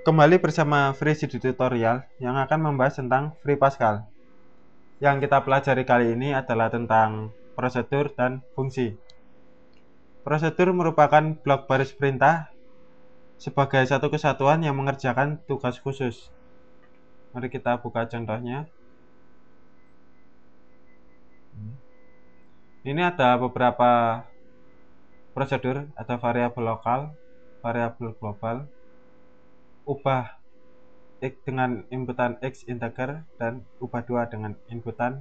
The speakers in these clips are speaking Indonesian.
Kembali bersama Free Study Tutorial yang akan membahas tentang Free Pascal. Yang kita pelajari kali ini adalah tentang prosedur dan fungsi. Prosedur merupakan blok baris perintah sebagai satu kesatuan yang mengerjakan tugas khusus. Mari kita buka contohnya. Ini ada beberapa prosedur, ada variabel lokal, variabel global, ubah X dengan inputan X integer, dan ubah 2 dengan inputan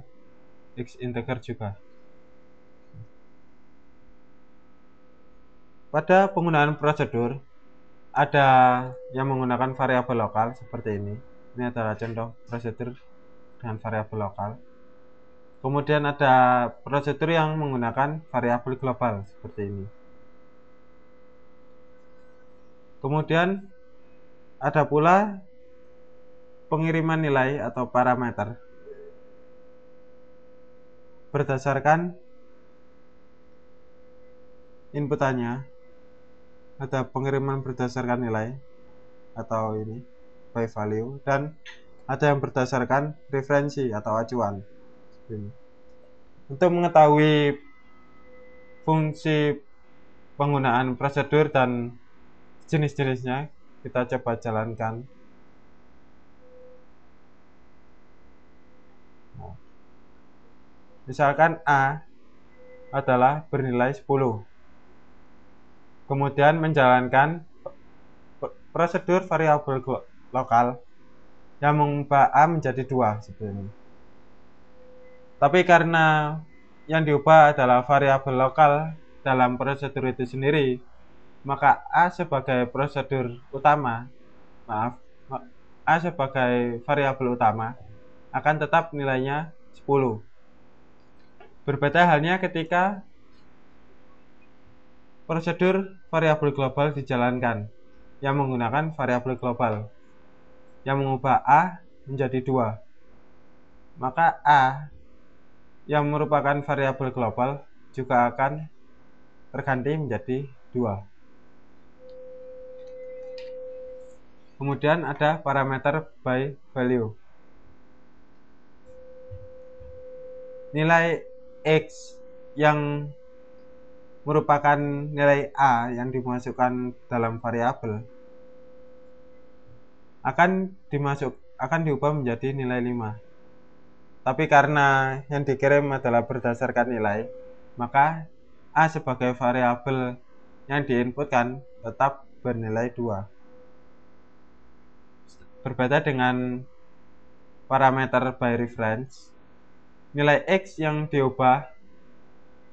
X integer juga. Pada penggunaan prosedur, ada yang menggunakan variabel lokal seperti ini. Ini adalah contoh prosedur dengan variabel lokal. Kemudian ada prosedur yang menggunakan variabel global seperti ini. Kemudian ada pula pengiriman nilai atau parameter berdasarkan inputannya. Ada pengiriman berdasarkan nilai atau ini by value, dan ada yang berdasarkan referensi atau acuan. Untuk mengetahui fungsi penggunaan prosedur dan jenis-jenisnya, kita coba jalankan. Misalkan A adalah bernilai 10. Kemudian menjalankan prosedur variabel lokal yang mengubah A menjadi 2 seperti ini. Tapi karena yang diubah adalah variabel lokal dalam prosedur itu sendiri, maka A sebagai prosedur utama, A sebagai variabel utama akan tetap nilainya 10. Berbeda halnya ketika prosedur variabel global dijalankan yang menggunakan variabel global yang mengubah A menjadi 2. Maka A yang merupakan variabel global juga akan terganti menjadi 2. Kemudian ada parameter by value. Nilai X yang merupakan nilai A yang dimasukkan dalam variabel akan diubah menjadi nilai 5. Tapi karena yang dikirim adalah berdasarkan nilai, maka A sebagai variabel yang diinputkan tetap bernilai 2. Berbeda dengan parameter by reference, nilai X yang diubah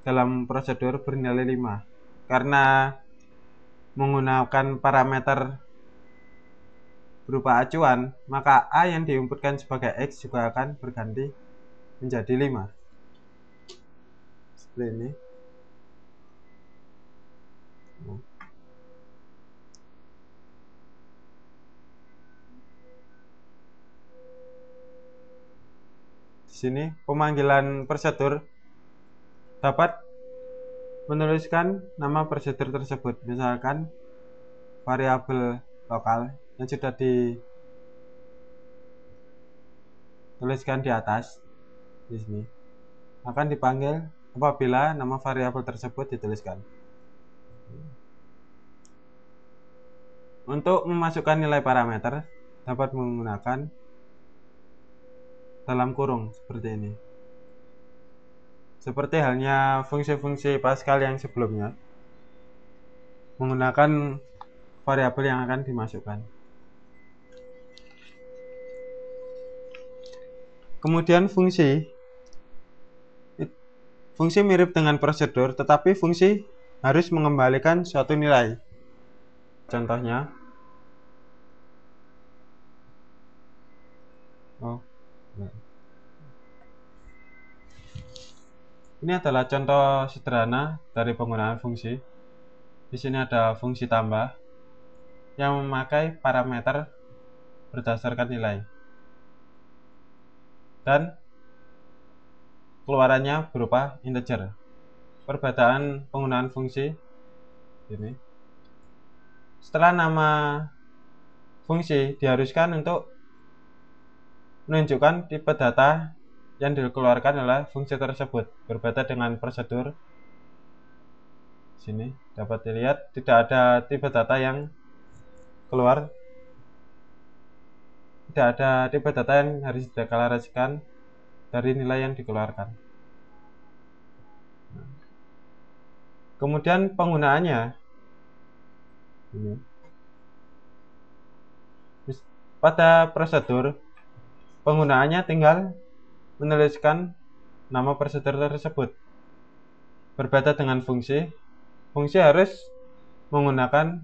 dalam prosedur bernilai 5. Karena menggunakan parameter berupa acuan, maka A yang diinputkan sebagai X juga akan berganti menjadi 5. Seperti ini. Di sini pemanggilan prosedur dapat menuliskan nama prosedur tersebut, misalkan variabel lokal yang sudah dituliskan di atas di sini akan dipanggil apabila nama variabel tersebut dituliskan. Untuk memasukkan nilai parameter dapat menggunakan dalam kurung seperti ini. Seperti halnya fungsi-fungsi Pascal yang sebelumnya, menggunakan variabel yang akan dimasukkan. Kemudian fungsi mirip dengan prosedur, tetapi fungsi harus mengembalikan suatu nilai. Contohnya, ini adalah contoh sederhana dari penggunaan fungsi. Di sini ada fungsi tambah yang memakai parameter berdasarkan nilai, dan keluarannya berupa integer. Perbedaan penggunaan fungsi ini. Setelah nama fungsi diharuskan untuk menunjukkan tipe data yang dikeluarkan oleh fungsi tersebut. Berbeda dengan prosedur, sini dapat dilihat tidak ada tipe data yang keluar, tidak ada tipe data yang harus dideklarasikan dari nilai yang dikeluarkan. Kemudian penggunaannya ini. Pada prosedur, penggunaannya tinggal menuliskan nama prosedur tersebut. Berbeda dengan fungsi, fungsi harus menggunakan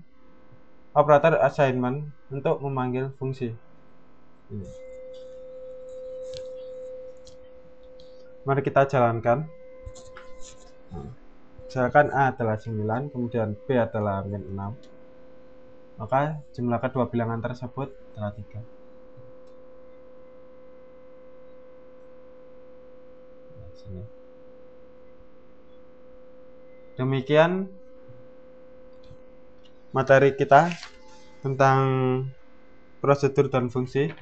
operator assignment untuk memanggil fungsi. Mari kita jalankan. Misalkan A adalah 9, kemudian B adalah min 6. Maka jumlah kedua bilangan tersebut adalah 3. Sini. Demikian materi kita tentang prosedur dan fungsi.